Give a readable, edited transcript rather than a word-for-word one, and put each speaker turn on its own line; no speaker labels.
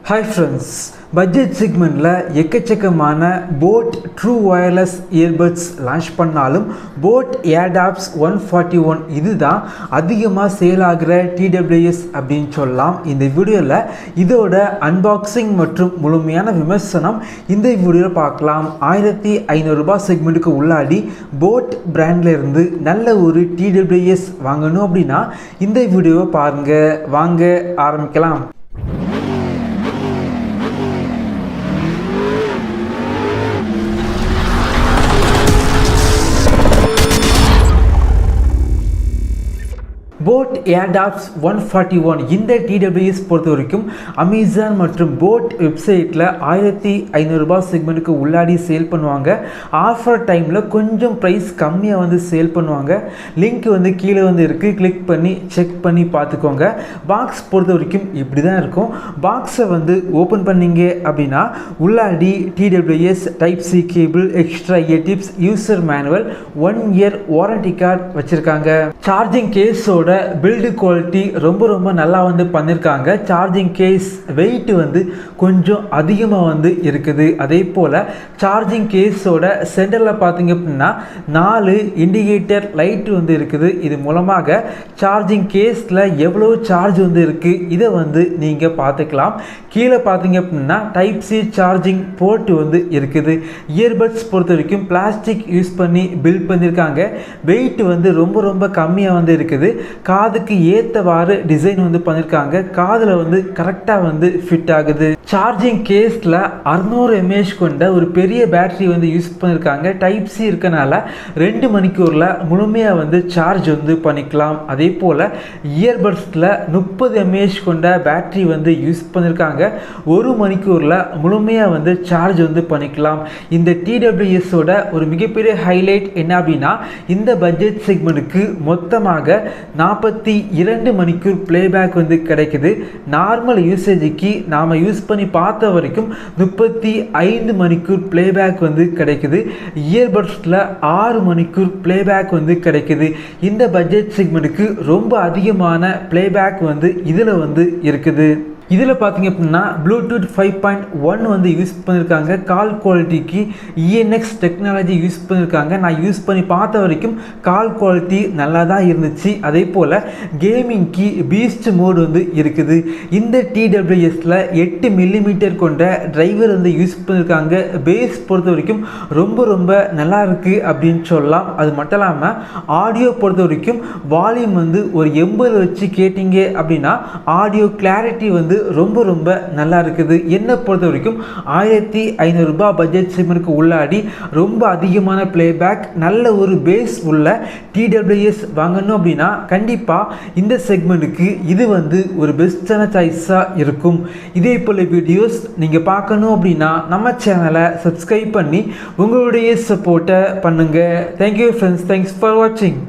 Hi friends, budget segmentல எக்கச்சக்கமான boAt true wireless earbuds launch பண்ணாலும் boAt Airdopes 141 இதுதான் அதிகமாக சேல் ஆகிற TWS அப்படின்னு சொல்லலாம். இந்த வீடியோவில் இதோட அன்பாக்சிங் மற்றும் முழுமையான விமர்சனம் இந்த வீடியோவில் பார்க்கலாம். 1500 ரூபாய் செக்மெண்ட்டுக்கு உள்ளாடி boAt பிராண்ட்ல இருந்து நல்ல ஒரு TWS வாங்கணும் அப்படின்னா இந்த வீடியோவை பாருங்க. வாங்க ஆரம்பிக்கலாம். boAt Airdopes 141 இந்த TWS பொறுத்த வரைக்கும் அமேசான் மற்றும் boAt வெப்சைட்டில் 1500 ரூபாய் செக்மெண்ட்டுக்கு உள்ளாடி சேல் பண்ணுவாங்க. ஆஃபர் டைமில் கொஞ்சம் ப்ரைஸ் கம்மியாக வந்து சேல் பண்ணுவாங்க. லிங்க் வந்து கீழே வந்து இருக்குது, கிளிக் பண்ணி செக் பண்ணி பார்த்துக்கோங்க. பாக்ஸ் பொறுத்த வரைக்கும் இப்படி தான் இருக்கும். பாக்ஸை வந்து ஓப்பன் பண்ணிங்க அப்படின்னா உள்ளாடி TWS type C cable, extra eartips, user manual, 1 year warranty card வச்சுருக்காங்க. சார்ஜிங் கேஸோட பில்டு குவாலிட்டி ரொம்ப நல்லா வந்து பண்ணியிருக்காங்க. சார்ஜிங் கேஸ் வெயிட் வந்து கொஞ்சம் அதிகமாக வந்து இருக்குது. அதே போல் சார்ஜிங் கேஸோட சென்டரில் பார்த்தீங்க அப்படின்னா 4 இண்டிகேட்டர் லைட் வந்து இருக்குது. இது மூலமாக சார்ஜிங் கேஸில் எவ்வளோ சார்ஜ் வந்து இருக்குது இதை வந்து நீங்கள் பார்த்துக்கலாம். கீழே பார்த்தீங்க அப்படின்னா டைப் சி சார்ஜிங் போர்ட் வந்து இருக்குது. இயர்பட்ஸ் பொறுத்த வரைக்கும் பிளாஸ்டிக் யூஸ் பண்ணி பில்ட் பண்ணியிருக்காங்க. வெயிட் வந்து ரொம்ப கம்மியாக வந்து இருக்குது. காதுக்கு ஏற்றவாறு டிசைன் வந்து பண்ணியிருக்காங்க. காதில் வந்து கரெக்டாக வந்து ஃபிட் ஆகுது. சார்ஜிங் கேஸில் 600 mAh கொண்ட ஒரு பெரிய பேட்டரி வந்து யூஸ் பண்ணியிருக்காங்க. டைப் சி இருக்கனால 2 மணிக்கூரில் முழுமையாக வந்து சார்ஜ் வந்து பண்ணிக்கலாம். அதே போல் இயர்பட்ஸில் 30 mAh கொண்ட பேட்டரி வந்து யூஸ் பண்ணியிருக்காங்க. 1 மணிக்கூரில் முழுமையாக வந்து சார்ஜ் வந்து பண்ணிக்கலாம். இந்த TWSோட ஒரு மிகப்பெரிய ஹைலைட் என்ன அப்படின்னா இந்த பட்ஜெட் செக்மெண்ட்டுக்கு மொத்தமாக 42 மணிக்கூர் பிளேபேக் வந்து கிடைக்குது. நார்மல் யூசேஜுக்கு நாம் யூஸ் பண்ணி பார்த்த வரைக்கும் 35 மணிக்கூர் பிளேபேக் வந்து கிடைக்குது. இயர்பட்ஸில் 6 மணிக்கூர் பிளேபேக் வந்து கிடைக்குது. இந்த பட்ஜெட் செக்மெண்ட்டுக்கு ரொம்ப அதிகமான பிளேபேக் வந்து இதில் வந்து இருக்குது. இதில் பார்த்தீங்க அப்படின்னா ப்ளூடூத் 5.1 வந்து யூஸ் பண்ணியிருக்காங்க. கால் குவாலிட்டிக்கு ENx டெக்னாலஜி யூஸ் பண்ணியிருக்காங்க. நான் யூஸ் பண்ணி பார்த்த வரைக்கும் கால் குவாலிட்டி நல்லா தான் இருந்துச்சு. அதே போல் கேமிங்க்கு பீஸ்ட் மோடு வந்து இருக்குது. இந்த TWSல 8 மில்லிமீட்டர் கொண்ட டிரைவர் வந்து யூஸ் பண்ணியிருக்காங்க. பேஸ் பொறுத்த வரைக்கும் ரொம்ப நல்லா இருக்குது அப்படின்னு சொல்லலாம். அது மட்டும் இல்லாமல் ஆடியோ பொறுத்த வரைக்கும் வால்யூம் வந்து ஒரு 80 வச்சு கேட்டிங்க அப்படின்னா ஆடியோ கிளாரிட்டி வந்து ரொம்ப நல்லா இருக்குது. என்னை பொறுத்த வரைக்கும் 1500 ரூபாய் பட்ஜெட் செக்மெண்ட்டுக்கு உள்ளாடி ரொம்ப அதிகமான பிளேபேக், நல்ல ஒரு பேஸ் உள்ள TWS வாங்கணும் அப்படின்னா கண்டிப்பாக இந்த செக்மெண்ட்டுக்கு இது வந்து ஒரு பெஸ்டான சாய்ஸாக இருக்கும். இதே போல் வீடியோஸ் நீங்கள் பார்க்கணும் அப்படின்னா நம்ம சேனலை சப்ஸ்கிரைப் பண்ணி உங்களுடைய சப்போர்ட்டை பண்ணுங்கள். தேங்க்யூ ஃப்ரெண்ட்ஸ், தேங்க்ஸ் ஃபார் வாட்சிங்.